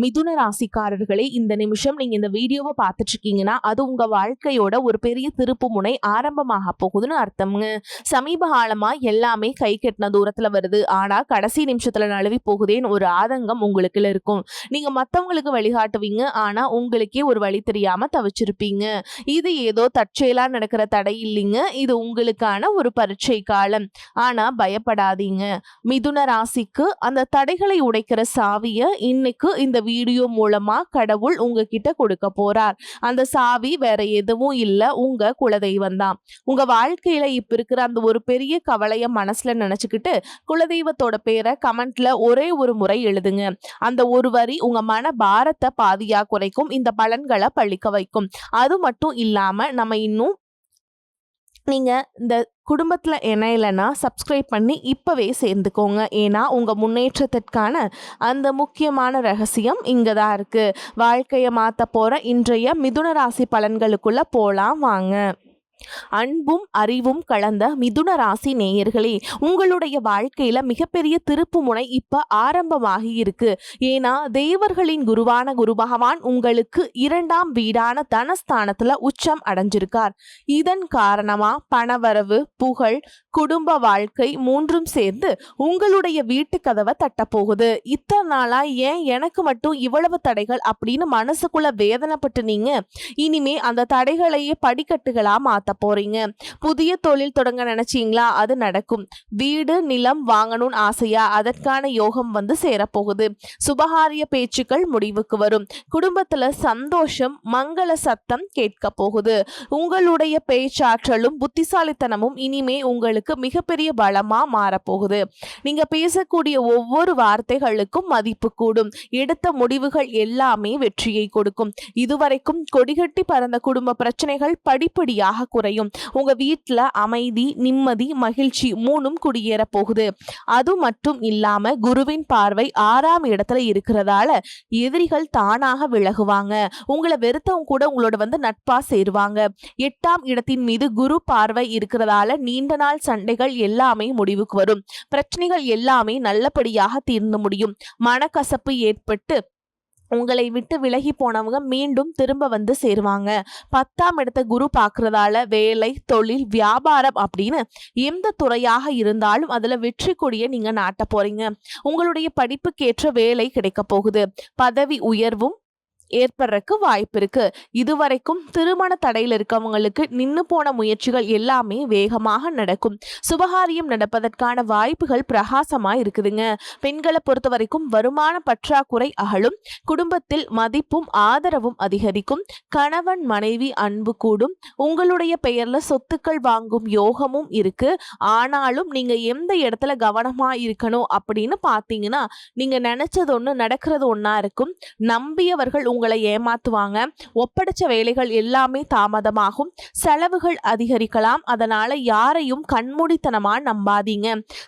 மிதுன ராசிக்காரர்களே, இந்த நிமிஷம் நீங்க இந்த வீடியோவை பார்த்துட்டு இருக்கீங்கன்னா அது உங்க வாழ்க்கையோட ஒரு பெரிய திருப்பு முனை ஆரம்பமாக போகுதுன்னு அர்த்தம்ங்க. சமீப காலமா எல்லாமே கை கெட்டின தூரத்துல வருது, ஆனா கடைசி நிமிஷத்துல நழுவி போகுதேன்னு ஒரு ஆதங்கம் உங்களுக்குள்ள இருக்கும். நீங்க மத்தவங்களுக்கு வழிகாட்டுவீங்க, ஆனா உங்களுக்கே ஒரு வழி தெரியாம தவிச்சிருப்பீங்க. இது ஏதோ தற்செயலா நடக்கிற தடை இல்லைங்க, இது உங்களுக்கான ஒரு பரீட்சை காலம். ஆனா பயப்படாதீங்க. மிதுன ராசிக்கு அந்த தடைகளை உடைக்கிற சாவிய இன்னைக்கு இந்த வீடியோ மூலமா கடவுள் உங்ககிட்ட கொடுக்க போறார். அந்த சாவி வேற எதுவும் இல்ல, உங்க குலதெய்வம் தான். உங்க வாழ்க்கையில இப்ப இருக்கிற அந்த ஒரு பெரிய கவலைய மனசுல நினைச்சுக்கிட்டு குலதெய்வத்தோட பேரை கமெண்ட்ல ஒரே ஒரு முறை எழுதுங்க. அந்த ஒரு வரி உங்க மன பாரத்தை பாதியா குறைக்கும், இந்த பலன்களை பழிக்க வைக்கும். அது மட்டும் இல்லாம நம்ம இன்னும் நீங்க இந்த குடும்பத்துல இணையலைன்னா சப்ஸ்கிரைப் பண்ணி இப்பவே சேர்ந்துக்கோங்க. ஏன்னா உங்க முன்னேற்றத்திற்கான அந்த முக்கியமான ரகசியம் இங்கதான் இருக்கு. வாழ்க்கையை மாத்த போற இன்றைய மிதுன ராசி பலன்களுக்குள்ள போலாம் வாங்க. அன்பும் அறிவும் கலந்த மிதுன ராசி நேயர்களே, உங்களுடைய வாழ்க்கையில மிகப்பெரிய திருப்பு முனை இப்ப ஆரம்பமாகி இருக்கு. ஏன்னா தேவர்களின் குருவான குரு பகவான் உங்களுக்கு 2ஆம் வீடான தனஸ்தானத்துல உச்சம் அடைஞ்சிருக்கார். இதன் காரணமா பணவரவு, புகழ், குடும்ப வாழ்க்கை மூன்றும் சேர்ந்து உங்களுடைய வீட்டு கதவை தட்ட போகுது. இத்தனை நாளா ஏன் எனக்கு மட்டும் இவ்வளவு தடைகள் அப்படின்னு மனசுக்குள்ள வேதனைப்பட்டு நீங்க இனிமே அந்த தடைகளையே படிக்கட்டுகளா மாத்த போறீங்க. புதிய தொழில் தொடங்க நினைச்சீங்களா? அது நடக்கும். வீடு நிலம் வாங்கணும்னு ஆசையா? அதற்கான யோகம் வந்து சேரப்போகுது. சுபகாரிய பேச்சுக்கள் முடிவுக்கு வரும். குடும்பத்துல சந்தோஷம், மங்கள சத்தம் கேட்க போகுது. உங்களுடைய பேச்சாற்றலும் புத்திசாலித்தனமும் இனிமே உங்களுக்கு மிகப்பெரிய பலமா மாறப்போகுது. நீங்க பேசக்கூடிய ஒவ்வொரு வார்த்தைகளுக்கும் மதிப்பு கூடும். எடுத்த முடிவுகள் எல்லாமே வெற்றியை கொடுக்கும். இதுவரைக்கும் கொடிகட்டி பறந்த குடும்ப பிரச்சனைகள் படிப்படியாக குறையும். உங்க வீட்டுல அமைதி, நிம்மதி, மகிழ்ச்சி மூணும் குடியேற போகுது. அது மட்டும் இல்லாம குருவின் பார்வை 6ஆம் இடத்துல இருக்கிறதால எதிரிகள் தானாக விலகுவாங்க. உங்களை வெறுத்தவங்க கூட உங்களோட வந்து நட்பா சேருவாங்க. 8ஆம் இடத்தின் மீது குரு பார்வை இருக்கிறதால நீண்ட நாள் சண்டைகள் எல்லாமே முடிவுக்கு வரும். பிரச்சனைகள் எல்லாமே நல்லபடியாக தீர்ந்து முடியும். மனக்கசப்பு ஏற்பட்டு உங்களை விட்டு விலகி போனவங்க மீண்டும் திரும்ப வந்து சேருவாங்க. 10ஆம் இடத்தை குரு பார்க்கறதால வேலை, தொழில், வியாபாரம் அப்படின்னு எந்த துறையாக இருந்தாலும் அதுல வெற்றி கொடியை நீங்க நாட்ட போறீங்க. உங்களுடைய படிப்புக்கேற்ற வேலை கிடைக்க போகுது. பதவி உயர்வும் ஏற்படுறதுக்கு வாய்ப்பு இருக்கு. இதுவரைக்கும் திருமண தடையில் இருக்கவங்களுக்கு நின்னு போன முயற்சிகள் எல்லாமே வேகமாக நடக்கும். சுபகாரியம் நடப்பதற்கான வாய்ப்புகள் பிரகாசமா இருக்குதுங்க. பெண்களை பொறுத்த வரைக்கும் வருமான பற்றாக்குறை அகலும். குடும்பத்தில் மதிப்பும் ஆதரவும் அதிகரிக்கும். கணவன் மனைவி அன்பு கூடும். உங்களுடைய பெயர்ல சொத்துக்கள் வாங்கும் யோகமும் இருக்கு. ஆனாலும் நீங்க எந்த இடத்துல கவனமா இருக்கணும் அப்படின்னு பாத்தீங்கன்னா, நீங்க நினைச்சது ஒண்ணு நடக்கிறது ஒண்ணா இருக்கும். நம்பியவர்கள் உங்களை ஏமாத்துவாங்க. ஒப்படைச்ச வேலைகள் எல்லாமே தாமதமாகும். செலவுகள் அதிகரிக்கலாம். அதனால யாரையும் கண்மூடித்தனமா நம்பாதீங்க.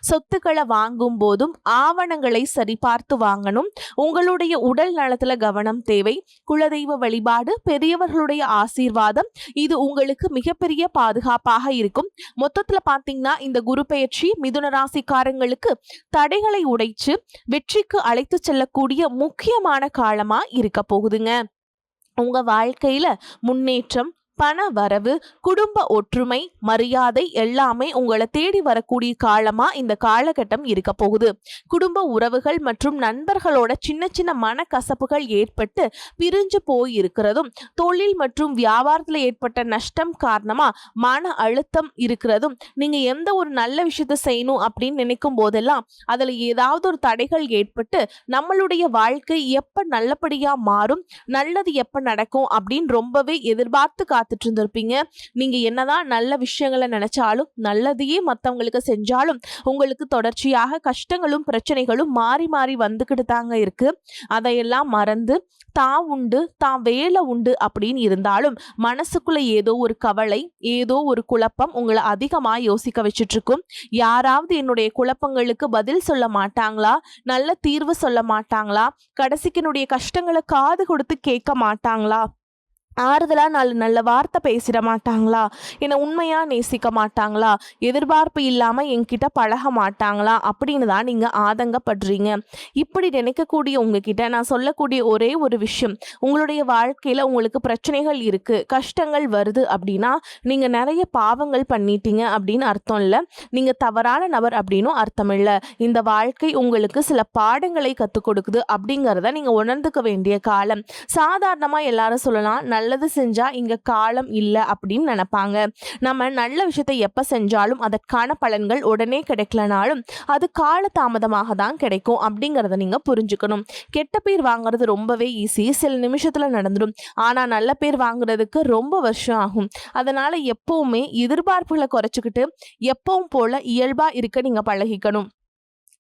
சொத்துக்களை வாங்கும் போதும் ஆவணங்களை சரிபார்த்து வாங்கணும். உங்களுடைய உடல் நலத்துல கவனம் தேவை. குலதெய்வ வழிபாடு, பெரியவர்களுடைய ஆசீர்வாதம் இது உங்களுக்கு மிகப்பெரிய பாதுகாப்பாக இருக்கும். மொத்தத்துல பாத்தீங்கன்னா இந்த குரு பெயர்ச்சி மிதுன ராசிக்காரங்களுக்கு தடைகளை உடைச்சு வெற்றிக்கு அழைத்து செல்லக்கூடிய முக்கியமான காலமா இருக்க போகுதுங்க. உங்க வாழ்க்கையில முன்னேற்றம், பண வரவு, குடும்ப ஒற்றுமை, மரியாதை எல்லாமே உங்களை தேடி வரக்கூடிய காலமா இந்த காலகட்டம் இருக்க போகுது. குடும்ப உறவுகள் மற்றும் நண்பர்களோட சின்ன சின்ன மனக்கசப்புகள் ஏற்பட்டு பிரிஞ்சு போய் இருக்கிறதும், தொழில் மற்றும் வியாபாரத்துல ஏற்பட்ட நஷ்டம் காரணமா மன அழுத்தம் இருக்கிறதும், நீங்க எந்த ஒரு நல்ல விஷயத்த செய்யணும் அப்படின்னு நினைக்கும் போதெல்லாம் அதுல ஏதாவது ஒரு தடைகள் ஏற்பட்டு நம்மளுடைய வாழ்க்கை எப்ப நல்லபடியா மாறும், நல்லது எப்ப நடக்கும் அப்படின்னு ரொம்பவே எதிர்பார்த்து காத்துட்டு இருந்திருப்பீங்க. நீங்க என்னதான் நல்ல விஷயங்களை நினைச்சாலும், நல்லதையே மத்தவங்களுக்கு செஞ்சாலும் உங்களுக்கு தொடர்ச்சியாக கஷ்டங்களும் பிரச்சனைகளும் மாறி மாறி வந்துகிட்டு தாங்க இருக்கு. அதையெல்லாம் மறந்து தான் உண்டு, தான் வேலை உண்டு அப்படின்னு இருந்தாலும் மனசுக்குள்ள ஏதோ ஒரு கவலை, ஏதோ ஒரு குழப்பம் உங்களை அதிகமா யோசிக்க வச்சுட்டு இருக்கும். யாராவது என்னுடைய குழப்பங்களுக்கு பதில் சொல்ல மாட்டாங்களா, நல்ல தீர்வு சொல்ல மாட்டாங்களா, கடைசிக்கு என்னுடைய கஷ்டங்களை காது கொடுத்து கேட்க மாட்டாங்களா, ஆறுதலா 4 நல்ல வார்த்தை பேசிட மாட்டாங்களா? என்னை உண்மையா நேசிக்க மாட்டாங்களா? எதிர்பார்ப்பு இல்லாம என்கிட்ட பழக மாட்டாங்களா? அப்படின்னு தான் நீங்க ஆதங்கப்படுறீங்க. இப்படி நினைக்கக்கூடிய உங்ககிட்ட நான் சொல்லக்கூடிய ஒரே ஒரு விஷயம், உங்களுடைய வாழ்க்கையில உங்களுக்கு பிரச்சனைகள் இருக்கு, கஷ்டங்கள் வருது அப்படின்னா, நீங்க நெறைய பாவங்கள் பண்ணிட்டீங்க அப்படின்னு அர்த்தம் இல்ல. நீங்க தவறான நபர் அப்படின்னும் அர்த்தம் இல்ல. இந்த வாழ்க்கை உங்களுக்கு சில பாடங்களை கத்துக் கொடுக்குது அப்படிங்கிறத நீங்க உணர்ந்துக்க வேண்டிய காலம். சாதாரணமா எல்லாரும் சொல்லலாம், நல்லது செஞ்சா இங்க காலம் இல்ல அப்படின்னு நினைப்பாங்க. நம்ம நல்ல விஷயத்தை எப்ப செஞ்சாலும் அதற்கான பலன்கள் உடனே கிடைக்கலனாலும் அது கால தாமதமாக தான் கிடைக்கும் அப்படிங்கிறத நீங்க புரிஞ்சுக்கணும். கெட்ட பேர் வாங்குறது ரொம்பவே ஈஸி, சில நிமிஷத்துல நடந்துடும். ஆனா நல்ல பேர் வாங்குறதுக்கு ரொம்ப வருஷம் ஆகும். அதனால எப்பவுமே எதிர்பார்ப்புகளை குறைச்சிக்கிட்டு எப்பவும் போல இயல்பா இருக்க நீங்க பழகிக்கணும்.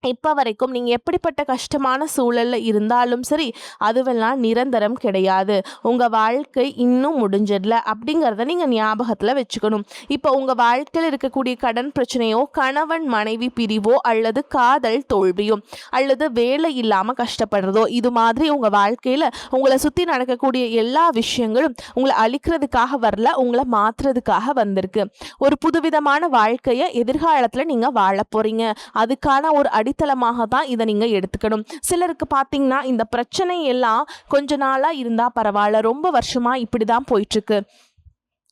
இப்ப வரைக்கும் நீங்க எப்படிப்பட்ட கஷ்டமான சூழல்ல இருந்தாலும் சரி, அதுவெல்லாம் நிரந்தரம் கிடையாது. உங்க வாழ்க்கை இன்னும் முடிஞ்சிடல அப்படிங்கிறத நீங்க ஞாபகத்துல வச்சுக்கணும். இப்போ உங்க வாழ்க்கையில இருக்கக்கூடிய கடன் பிரச்சனையோ, கணவன் மனைவி பிரிவோ, அல்லது காதல் தோல்வியோ, அல்லது வேலை இல்லாம கஷ்டப்படுறதோ, இது மாதிரி உங்க வாழ்க்கையில உங்களை சுத்தி நடக்கக்கூடிய எல்லா விஷயங்களும் உங்களை அழிக்கிறதுக்காக வரல, உங்களை மாத்துறதுக்காக வந்திருக்கு. ஒரு புதுவிதமான வாழ்க்கைய எதிர்காலத்துல நீங்க வாழ போறீங்க. அதுக்கான ஒரு அடித்தளமாக தான் இதை நீங்க எடுத்துக்கணும். சிலருக்கு பார்த்தீங்கன்னா இந்த பிரச்சனை எல்லாம் கொஞ்ச நாளா இருந்தா பரவாயில்ல, ரொம்ப வருஷமா இப்படிதான் போயிட்டு இருக்கு,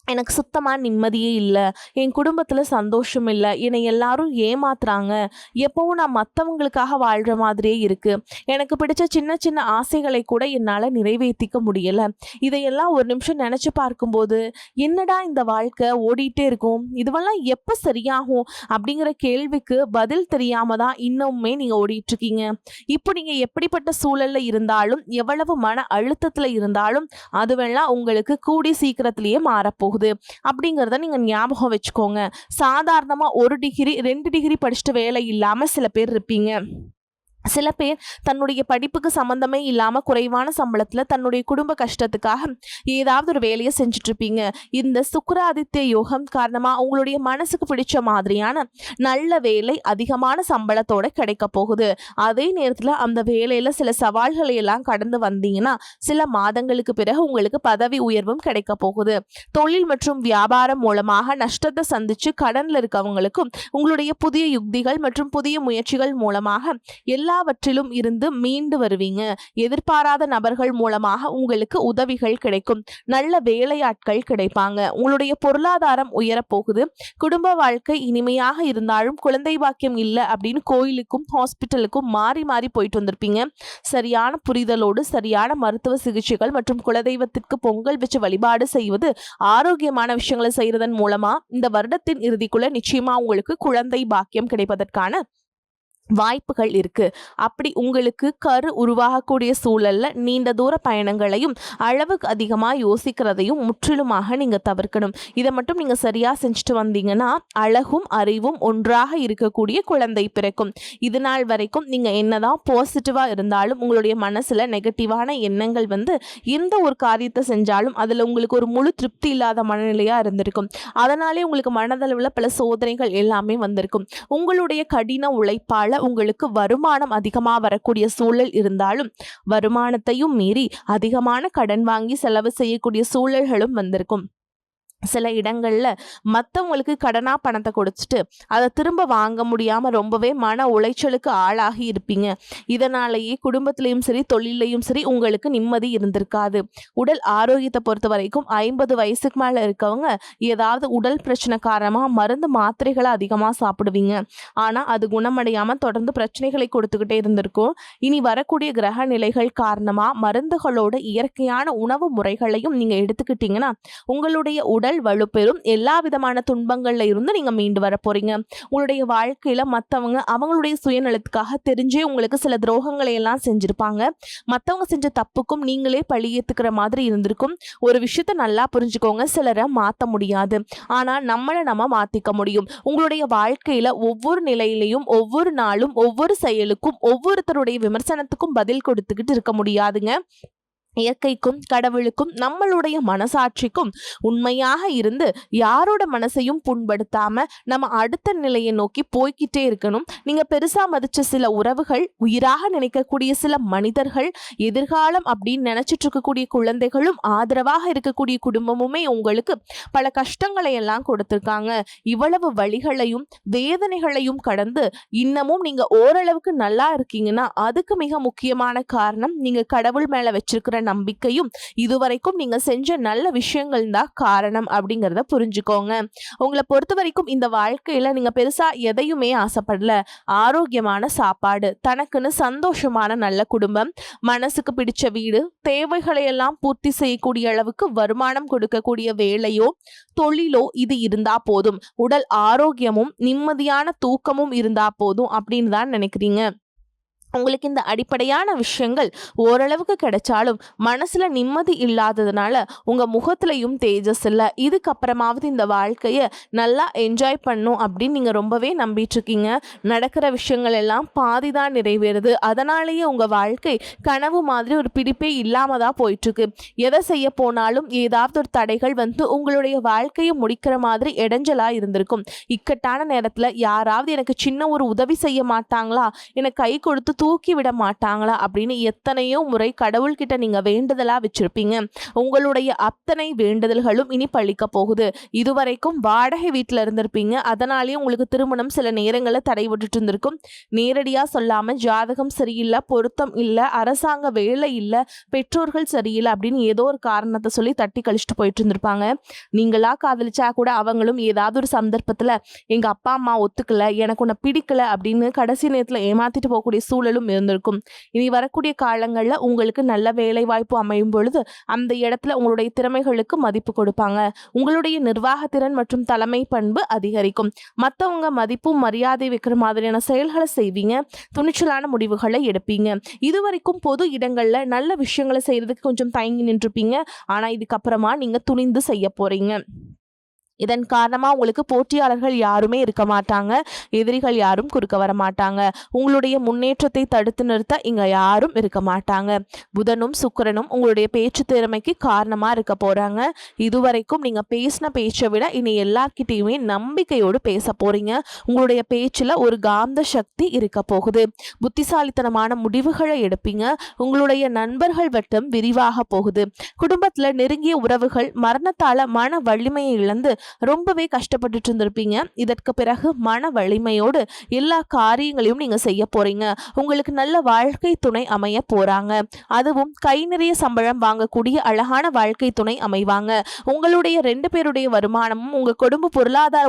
எனக்கு சுத்தமா நிம்மதியே இல்ல, என் குடும்பத்துல சந்தோஷம் இல்ல, என்னை எல்லாரும் ஏமாத்துறாங்க, எப்பவும் நான் மத்தவங்களுக்காக வாழ்ற மாதிரியே இருக்கு, எனக்கு பிடிச்ச சின்ன சின்ன ஆசைகளை கூட என்னால நிறைவேற்றிக்க முடியல, இதையெல்லாம் ஒரு நிமிஷம் நினைச்சு பார்க்கும்போது என்னடா இந்த வாழ்க்கை ஓடிட்டே இருக்கும், இதுவெல்லாம் எப்ப சரியாகும் அப்படிங்கிற கேள்விக்கு பதில் தெரியாம தான் இன்னுமே நீங்க ஓடிட்டு இருக்கீங்க. இப்போ நீங்க எப்படிப்பட்ட சூழல்ல இருந்தாலும், எவ்வளவு மன அழுத்தத்துல இருந்தாலும், அதுவெல்லாம் உங்களுக்கு கூடி சீக்கிரத்திலேயே மாறப்போகுது அப்படிங்கிறத நீங்க ஞாபகம் வச்சுக்கோங்க. சாதாரணமா 1 டிகிரி 2 டிகிரி படிச்சுட்டு வேலை இல்லாம சில பேர் இருப்பீங்க. சில பேர் தன்னுடைய படிப்புக்கு சம்பந்தமே இல்லாம குறைவான சம்பளத்துல தன்னுடைய குடும்ப கஷ்டத்துக்காக ஏதாவது ஒரு வேலையை செஞ்சுட்டு இருப்பீங்க. இந்த சுக்கிராதித்ய யோகம் காரணமா உங்களுடைய மனசுக்கு பிடிச்ச மாதிரியான நல்ல வேலை அதிகமான சம்பளத்தோட கிடைக்க போகுது. அதே நேரத்துல அந்த வேலையில சில சவால்களை எல்லாம் கடந்து வந்தீங்கன்னா சில மாதங்களுக்கு பிறகு உங்களுக்கு பதவி உயர்வும் கிடைக்க போகுது. தொழில் மற்றும் வியாபாரம் மூலமாக நஷ்டத்தை சந்திச்சு கடன்ல இருக்கவங்களுக்கும் உங்களுடைய புதிய யுக்திகள் மற்றும் புதிய முயற்சிகள் மூலமாக எல்லாவற்றிலும் இருந்து மீண்டு வருவீங்க. எதிர்பாராத நபர்கள் மூலமாக உங்களுக்கு உதவிகள் கிடைக்கும். நல்ல வேலையாட்கள் கிடைப்பாங்க. உங்களுடைய பொருளாதாரம் உயரப்போகுது. குடும்ப வாழ்க்கை இனிமையாக இருந்தாலும் குழந்தை பாக்கியம் இல்லை அப்படின்னு கோயிலுக்கும் ஹாஸ்பிட்டலுக்கும் மாறி மாறி போயிட்டு வந்திருப்பீங்க. சரியான புரிதலோடு சரியான மருத்துவ சிகிச்சைகள் மற்றும் குலதெய்வத்திற்கு பொங்கல் வச்சு வழிபாடு செய்வது, ஆரோக்கியமான விஷயங்களை செய்யறதன் மூலமா இந்த வருடத்தின் இறுதிக்குள்ள நிச்சயமா உங்களுக்கு குழந்தை பாக்கியம் கிடைப்பதற்கான வாய்ப்புகள் இருக்கு. அப்படி உங்களுக்கு கரு உருவாகக்கூடிய சூழல்ல நீண்ட தூர பயணங்களையும் அளவுக்கு அதிகமா யோசிக்கிறதையும் முற்றிலுமாக நீங்க தவிர்க்கணும். இதை மட்டும் நீங்க சரியா செஞ்சுட்டு வந்தீங்கன்னா அழகும் அறிவும் ஒன்றாக இருக்கக்கூடிய குழந்தை பிறக்கும். இது நாள் வரைக்கும் நீங்க என்னதான் பாசிட்டிவா இருந்தாலும் உங்களுடைய மனசுல நெகட்டிவான எண்ணங்கள் வந்து எந்த ஒரு காரியத்தை செஞ்சாலும் அதுல உங்களுக்கு ஒரு முழு திருப்தி இல்லாத மனநிலையா இருந்திருக்கும். அதனாலே உங்களுக்கு மனதளவுல பல சோதனைகள் எல்லாமே வந்திருக்கும். உங்களுடைய கடின உழைப்பால உங்களுக்கு வருமானம் அதிகமா வரக்கூடிய சூழல் இருந்தாலும் வருமானத்தையும் மீறி அதிகமான கடன் வாங்கி செலவு செய்யக்கூடிய சூழல்களும் வந்திருக்கும். சில இடங்கள்ல மற்றவங்களுக்கு கடனா பணத்தை கொடுத்துட்டு அதை திரும்ப வாங்க முடியாம ரொம்பவே மன உளைச்சலுக்கு ஆளாகி இருப்பீங்க. இதனாலேயே குடும்பத்திலையும் சரி தொழிலையும் சரி உங்களுக்கு நிம்மதி இருந்திருக்காது. உடல் ஆரோக்கியத்தை பொறுத்த வரைக்கும் 50 வயசுக்கு மேல இருக்கவங்க ஏதாவது உடல் பிரச்சனை காரணமா மருந்து மாத்திரைகளை அதிகமா சாப்பிடுவீங்க. ஆனா அது குணமடையாம தொடர்ந்து பிரச்சனைகளை கொடுத்துக்கிட்டே இருந்திருக்கும். இனி வரக்கூடிய கிரக நிலைகள் காரணமா மருந்துகளோட இயற்கையான உணவு முறைகளையும் நீங்க எடுத்துக்கிட்டீங்கன்னா உங்களுடைய உடல் வலுப்பெறும். எல்லா விதமான துன்பங்கள்ல இருந்து நீங்க மீண்டு வர போறீங்க. உங்களுடைய வாழ்க்கையில மத்தவங்க அவங்களுடைய சுயநலத்துக்காக தெரிஞ்சே உங்களுக்கு சில துரோகங்களை எல்லாம் செஞ்சிருப்பாங்க. மத்தவங்க செஞ்ச தப்புக்கும் நீங்களே பழியேத்துக்கிற மாதிரி இருந்திருக்கும். ஒரு விஷயத்த நல்லா புரிஞ்சுக்கோங்க, சிலரை மாத்த முடியாது, ஆனா நம்மளை நம்ம மாத்திக்க முடியும். உங்களுடைய வாழ்க்கையில ஒவ்வொரு நிலையிலையும் ஒவ்வொரு நாளும் ஒவ்வொரு செயலுக்கும் ஒவ்வொருத்தருடைய விமர்சனத்துக்கும் பதில் கொடுத்துக்கிட்டு இருக்க முடியாதுங்க. இயற்கைக்கும் கடவுளுக்கும் நம்மளுடைய மனசாட்சிக்கும் உண்மையாக இருந்து யாரோட மனசையும் புண்படுத்தாம நம்ம அடுத்த நிலையை நோக்கி போய்கிட்டே இருக்கணும். நீங்க பெருசா மதிச்ச சில உறவுகள், உயிராக நினைக்கக்கூடிய சில மனிதர்கள், எதிர்காலம் அப்படின்னு நினைச்சிட்டு இருக்கக்கூடிய குழந்தைகளும், ஆதரவாக இருக்கக்கூடிய குடும்பமுமே உங்களுக்கு பல கஷ்டங்களை எல்லாம் கொடுத்திருக்காங்க. இவ்வளவு வழிகளையும் வேதனைகளையும் கடந்து இன்னமும் நீங்க ஓரளவுக்கு நல்லா இருக்கீங்கன்னா அதுக்கு மிக முக்கியமான காரணம் நீங்க கடவுள் மேல வச்சிருக்கிற நம்பிக்கையும் இதுவரைக்கும் நீங்க செஞ்ச நல்ல விஷயங்கள் தான் காரணம் அப்படிங்கறத புரிஞ்சுக்கோங்க. உங்களை பொறுத்த வரைக்கும் இந்த வாழ்க்கையில நீங்க பெருசா எதையுமே ஆசைப்படல. ஆரோக்கியமான சாப்பாடு, தனக்குன்னு சந்தோஷமான நல்ல குடும்பம், மனசுக்கு பிடிச்ச வீடு, தேவைகளை எல்லாம் பூர்த்தி செய்யக்கூடிய அளவுக்கு வருமானம் கொடுக்கக்கூடிய வேலையோ தொழிலோ இது இருந்தா போதும். உடல் ஆரோக்கியமும் நிம்மதியான தூக்கமும் இருந்தா போதும் அப்படின்னு தான் நினைக்கிறீங்க. உங்களுக்கு இந்த அடிப்படையான விஷயங்கள் ஓரளவுக்கு கிடைச்சாலும் மனசுல நிம்மதி இல்லாததுனால உங்க முகத்திலையும் தேஜஸ் இல்லை. இதுக்கப்புறமாவது இந்த வாழ்க்கைய நல்லா என்ஜாய் பண்ணும் அப்படின்னு நீங்க ரொம்பவே நம்பிட்டு இருக்கீங்க. நடக்கிற விஷயங்கள் எல்லாம் பாதிதான் நிறைவேறுது. அதனாலேயே உங்க வாழ்க்கை கனவு மாதிரி ஒரு பிடிப்பே இல்லாம தான் போயிட்டு இருக்கு. எதை செய்ய போனாலும் ஏதாவது ஒரு தடைகள் வந்து உங்களுடைய வாழ்க்கையை முடிக்கிற மாதிரி இடைஞ்சலா இருந்திருக்கும். இக்கட்டான நேரத்துல யாராவது எனக்கு சின்ன ஒரு உதவி செய்ய மாட்டாங்களா, எனக்கு கை கொடுத்து தூக்கி விட மாட்டாங்களா அப்படின்னு எத்தனையோ முறை கடவுள்கிட்ட நீங்க வேண்டுதலா வச்சிருப்பீங்க. உங்களுடைய அத்தனை வேண்டுதல்களும் இனி பழிக்க போகுது. இதுவரைக்கும் வாடகை வீட்டுல இருந்திருப்பீங்க. அதனாலேயே உங்களுக்கு திருமணம் சில நேரங்களில் தடை விட்டுட்டு இருந்திருக்கும். நேரடியா சொல்லாம ஜாதகம் சரியில்லை, பொருத்தம் இல்லை, அரசாங்க வேலை இல்லை, பெற்றோர்கள் சரியில்லை அப்படின்னு ஏதோ ஒரு காரணத்தை சொல்லி தட்டி கழிச்சுட்டு போயிட்டு இருந்திருப்பாங்க. நீங்களா காதலிச்சா கூட அவங்களும் ஏதாவது ஒரு சந்தர்ப்பத்துல எங்க அப்பா அம்மா ஒத்துக்கல, எனக்கு உன்னை பிடிக்கல அப்படின்னு கடைசி நேரத்துல ஏமாத்திட்டு போகக்கூடிய சூழலும் இருந்திருக்கும். இனி வரக்கூடிய காலங்கள்ல உங்களுக்கு நல்ல வேலை வாய்ப்பு அமையும் பொழுது அந்த இடத்துல உங்களுடைய திறமைகளுக்கு மதிப்பு கொடுப்பாங்க. உங்களுடைய நிர்வாகத்திறன் மற்றும் தலைமை பண்பு அதிகரிக்கும். மற்றவங்க மதிப்பும் மரியாதை வைக்கிற மாதிரியான செயல்களை செய்வீங்க. துணிச்சலான முடிவுகளை எடுப்பீங்க. இதுவரைக்கும் பொது இடங்கள்ல நல்ல விஷயங்களை செய்யறதுக்கு கொஞ்சம் தயங்கி நின்றுப்பீங்க. ஆனா இதுக்கப்புறமா நீங்க துணிந்து செய்ய போறீங்க. இதன் காரணமா உங்களுக்கு போட்டியாளர்கள் யாருமே இருக்க மாட்டாங்க. எதிரிகள் யாரும் குறுக்க வர மாட்டாங்க. உங்களுடைய முன்னேற்றத்தை தடுத்து நிறுத்த இங்க யாரும் இருக்க மாட்டாங்க. புதனும் சுக்கிரனும் உங்களுடைய பேச்சு திறமைக்கு காரணமா இருக்க போறாங்க. இதுவரைக்கும் நீங்க பேசின பேச்சை விட இனி எல்லார்கிட்டையுமே நம்பிக்கையோடு பேச போறீங்க. உங்களுடைய பேச்சுல ஒரு காந்த சக்தி இருக்க போகுது. புத்திசாலித்தனமான முடிவுகளை எடுப்பீங்க. உங்களுடைய நண்பர்கள் வட்டம் விரிவாக போகுது. குடும்பத்துல நெருங்கிய உறவுகள் மரணத்தால மன வலிமையை இழந்து ரொம்பவே கஷ்டப்பட்டுட்டு இருந்திருப்பீங்க. இதற்கு பிறகு மன வலிமையோடு எல்லா காரியங்களையும் நீங்க செய்ய போறீங்க. உங்களுக்கு நல்ல வாழ்க்கை துணை அமைய போறாங்க. அதுவும் கை நிறைய சம்பளம் வாங்கக்கூடிய அழகான வாழ்க்கை துணை அமைவாங்க. உங்களுடைய 2 பேருடைய வருமானமும் உங்க குடும்ப பொருளாதார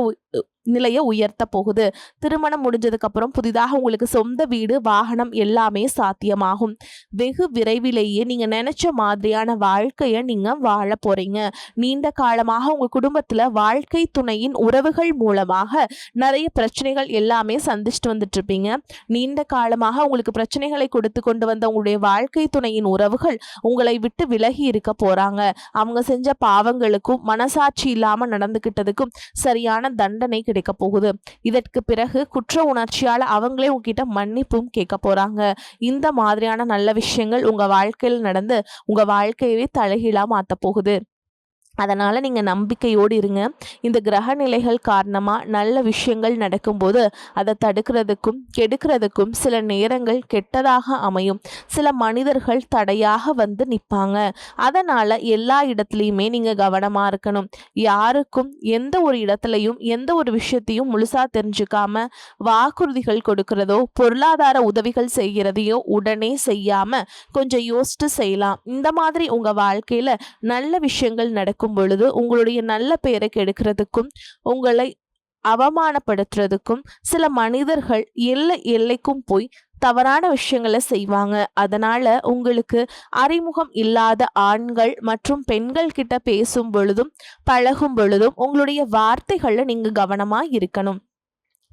நிலையை உயர்த்த போகுது. திருமணம் முடிஞ்சதுக்கு அப்புறம் புதிதாக உங்களுக்கு சொந்த வீடு, வாகனம் எல்லாமே சாத்தியமாகும். வெகு விரைவிலேயே நீங்க நினைச்ச மாதிரியான வாழ்க்கைய நீங்க வாழ போறீங்க. நீண்ட காலமாக உங்க குடும்பத்துல வாழ்க்கை துணையின் உறவுகள் மூலமாக நிறைய பிரச்சனைகள் எல்லாமே சந்திச்சுட்டு வந்துட்டு இருப்பீங்க. நீண்ட காலமாக உங்களுக்கு பிரச்சனைகளை கொடுத்து கொண்டு வந்த உங்களுடைய வாழ்க்கை துணையின் உறவுகள் உங்களை விட்டு விலகி இருக்க போறாங்க. அவங்க செஞ்ச பாவங்களுக்கும் மனசாட்சி இல்லாம நடந்துகிட்டதுக்கும் சரியான தண்டனை கிடைக்க போகுது. இதற்கு பிறகு குற்ற உணர்ச்சியால அவங்களே உங்ககிட்ட மன்னிப்பும் கேட்க போறாங்க. இந்த மாதிரியான நல்ல விஷயங்கள் உங்க வாழ்க்கையில் நடந்து உங்க வாழ்க்கையவே தலைகீழா மாத்த போகுது. அதனால நீங்க நம்பிக்கையோடு இருங்க. இந்த கிரக நிலைகள் காரணமா நல்ல விஷயங்கள் நடக்கும்போது அதை தடுக்கிறதுக்கும் கெடுக்கிறதுக்கும் சில நேரங்கள் கெட்டதாக அமையும். சில மனிதர்கள் தடையாக வந்து நிற்பாங்க. அதனால எல்லா இடத்துலையுமே நீங்க கவனமா இருக்கணும். யாருக்கும் எந்த ஒரு இடத்துலையும் எந்த ஒரு விஷயத்தையும் முழுசா தெரிஞ்சுக்காம வாக்குறுதிகள் கொடுக்கிறதோ பொருளாதார உதவிகள் செய்கிறதையோ உடனே செய்யாம கொஞ்சம் யோசிச்சு செய்யலாம். இந்த மாதிரி உங்க வாழ்க்கையில நல்ல விஷயங்கள் நடக்கும் பொழுது உங்களுடைய நல்ல பெயரை கெடுக்கிறதுக்கும் உங்களை அவமானப்படுத்துறதுக்கும் சில மனிதர்கள் எல்லைக்கும் போய் தவறான விஷயங்களை செய்வாங்க. அதனால உங்களுக்கு அறிமுகம் இல்லாத ஆண்கள் மற்றும் பெண்கள் கிட்ட பேசும் பொழுதும் பழகும் பொழுதும் உங்களுடைய வார்த்தைகள்ல நீங்க கவனமா இருக்கணும்.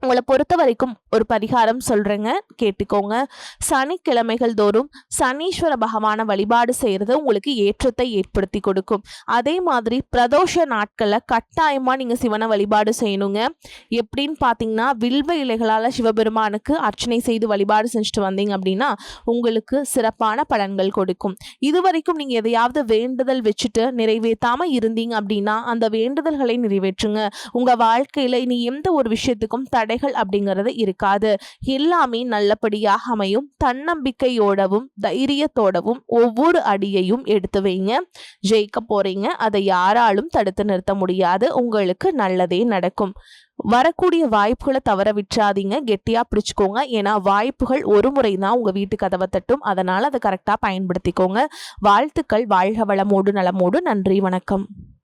உங்களை பொறுத்த வரைக்கும் ஒரு பரிகாரம் சொல்றேங்க, கேட்டுக்கோங்க. சனிக்கிழமைகள் தோறும் சனீஸ்வர பகவான வழிபாடு செய்யறது உங்களுக்கு ஏற்றத்தை ஏற்படுத்தி கொடுக்கும். அதே மாதிரி பிரதோஷ நாட்கள்ல கட்டாயமா நீங்க சிவனை வழிபாடு செய்யணுங்க. எப்படின்னு பார்த்தீங்கன்னா, வில்வ இலைகளால சிவபெருமானுக்கு அர்ச்சனை செய்து வழிபாடு செஞ்சுட்டு வந்தீங்க அப்படின்னா உங்களுக்கு சிறப்பான பலன்கள் கொடுக்கும். இதுவரைக்கும் நீங்க எதையாவது வேண்டுதல் வச்சுட்டு நிறைவேற்றாம இருந்தீங்க அப்படின்னா அந்த வேண்டுதல்களை நிறைவேற்றுங்க. உங்க வாழ்க்கையில இனி எந்த ஒரு விஷயத்துக்கும் தடைகள் அப்படிங்கிறது இருக்காது. எல்லாமே நல்லபடியாக அமையும். தன்னம்பிக்கையோடவும் தைரியத்தோடவும் ஒவ்வொரு அடியையும் எடுத்து வைங்க. ஜெயிக்க போறீங்க. அதை யாராலும் தடுத்து நிறுத்த முடியாது. உங்களுக்கு நல்லதே நடக்கும். வரக்கூடிய வாய்ப்புகளை தவற விட்டுறாதீங்க. கெட்டியா பிடிச்சுக்கோங்க. ஏன்னா வாய்ப்புகள் ஒரு முறை தான் உங்க வீட்டு கதவை தட்டும். அதனால அதை கரெக்டா பயன்படுத்திக்கோங்க. வாழ்த்துக்கள். வாழ்க வளமோடு நலமோடு. நன்றி, வணக்கம்.